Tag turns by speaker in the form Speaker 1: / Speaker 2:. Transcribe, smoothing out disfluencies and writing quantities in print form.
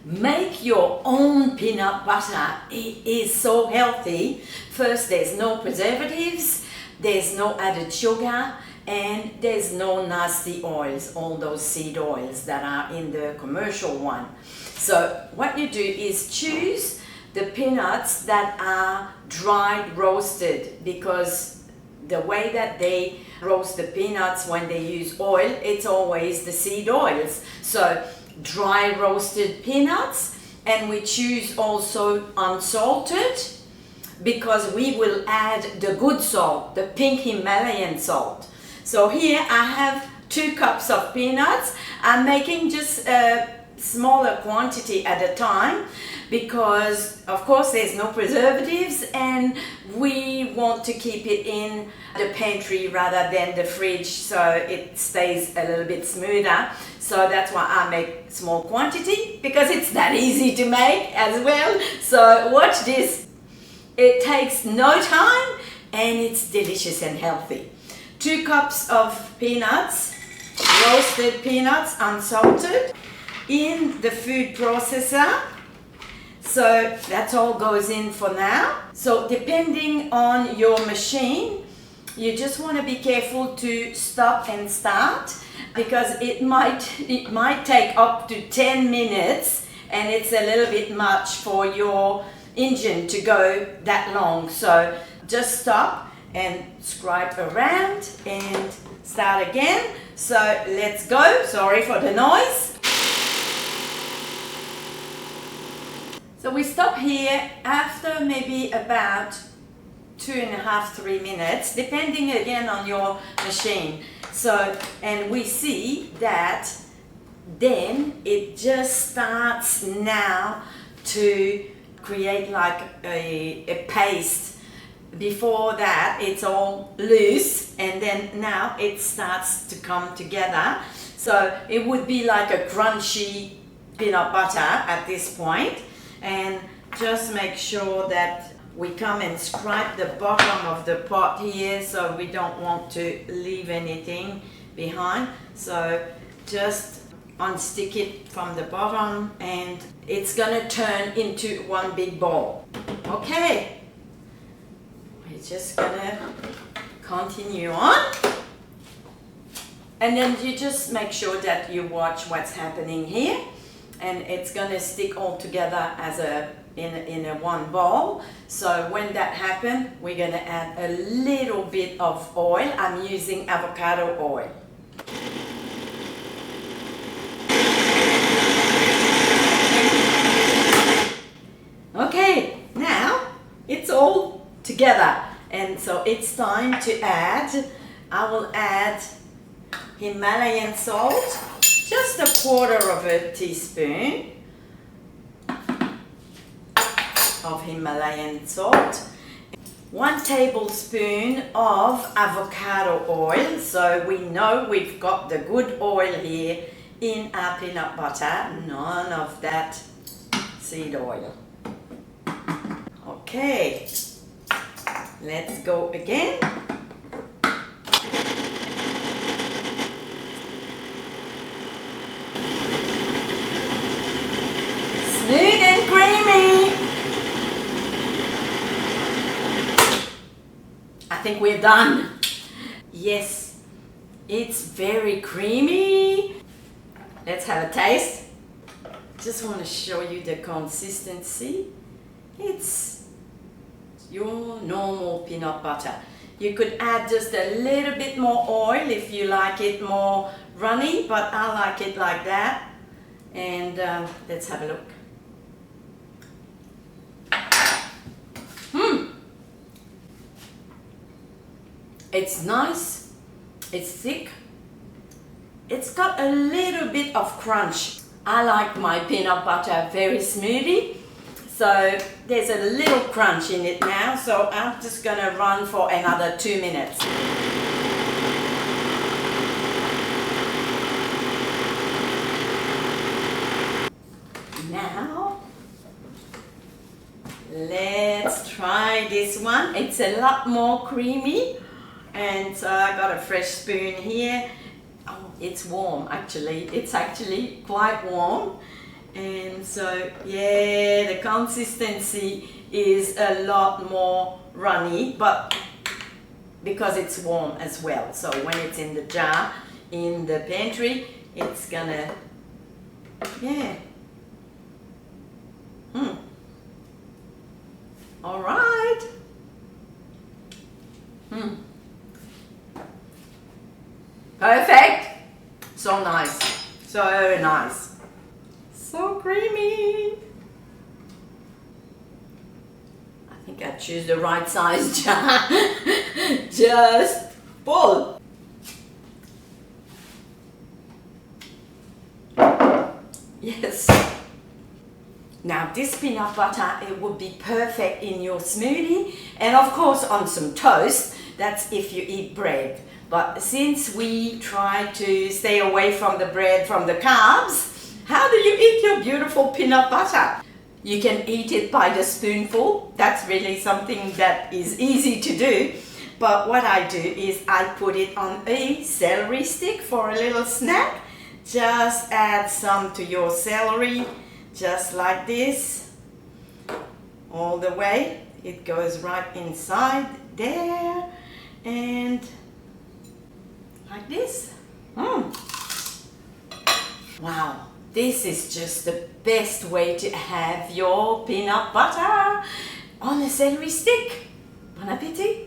Speaker 1: Make your own peanut butter. It is so healthy. First, there's no preservatives, there's no added sugar, and there's no nasty oils, all those seed oils that are in the commercial one. So what you do is choose the peanuts that are dried roasted, because the way that they roast the peanuts when they use oil, it's always the seed oils. So dry roasted peanuts, and we choose also unsalted, because we will add the good salt, the pink Himalayan salt. So here I have 2 cups of peanuts. I'm making just a smaller quantity at a time, because of course there's no preservatives and we want to keep it in the pantry rather than the fridge, so it stays a little bit smoother. So that's why I make small quantity, because it's that easy to make as well. So watch this. It takes no time and it's delicious and healthy. 2 cups of peanuts, roasted peanuts, unsalted, in the food processor. So that's all goes in for now. So depending on your machine, you just want to be careful to stop and start, because it might take up to 10 minutes and it's a little bit much for your engine to go that long. So just stop and scribe around and start again. So let's go. Sorry for the noise. So we stop here after maybe about 2.5–3 minutes, depending again on your machine. So, and we see that then it just starts now to create like a paste. Before that it's all loose, and then now it starts to come together. So it would be like a crunchy peanut butter at this point. And just make sure that we come and scrape the bottom of the pot here, so we don't want to leave anything behind. So just unstick it from the bottom and it's gonna turn into one big ball. Okay, we're just gonna continue on, and then you just make sure that you watch what's happening here, and it's gonna stick all together as in a one ball. So when that happens, we're gonna add a little bit of oil. I'm using avocado oil. Okay, now it's all together, and so it's time to add. I will add Himalayan salt, just 1/4 teaspoon of Himalayan salt, 1 tablespoon of avocado oil. So we know we've got the good oil here in our peanut butter, none of that seed oil. Okay, let's go again. Smooth and creamy. I think we're done. Yes, it's very creamy. Let's have a taste. Just want to show you the consistency. It's your normal peanut butter. You could add just a little bit more oil if you like it more runny, but I like it like that. And let's have a look. It's nice, it's thick, it's got a little bit of crunch. I like my peanut butter very smoothie, so there's a little crunch in it now, so I'm just gonna run for another 2 minutes. Now, let's try this one. It's a lot more creamy. And so I got a fresh spoon here. Oh, it's warm actually. It's actually quite warm. And So yeah, the consistency is a lot more runny, but because it's warm as well. So when it's in the jar, in the pantry, it's gonna, yeah. All right. Perfect. So nice. So nice. So creamy. I think I choose the right size jar. Just full. Yes. Now this peanut butter, it would be perfect in your smoothie and of course on some toast. That's if you eat bread. But since we try to stay away from the bread, from the carbs, how do you eat your beautiful peanut butter? You can eat it by the spoonful. That's really something that is easy to do. But what I do is I put it on a celery stick for a little snack. Just add some to your celery, just like this, all the way. It goes right inside there, and like this. Wow, this is just the best way to have your peanut butter on a celery stick. Bon appetit!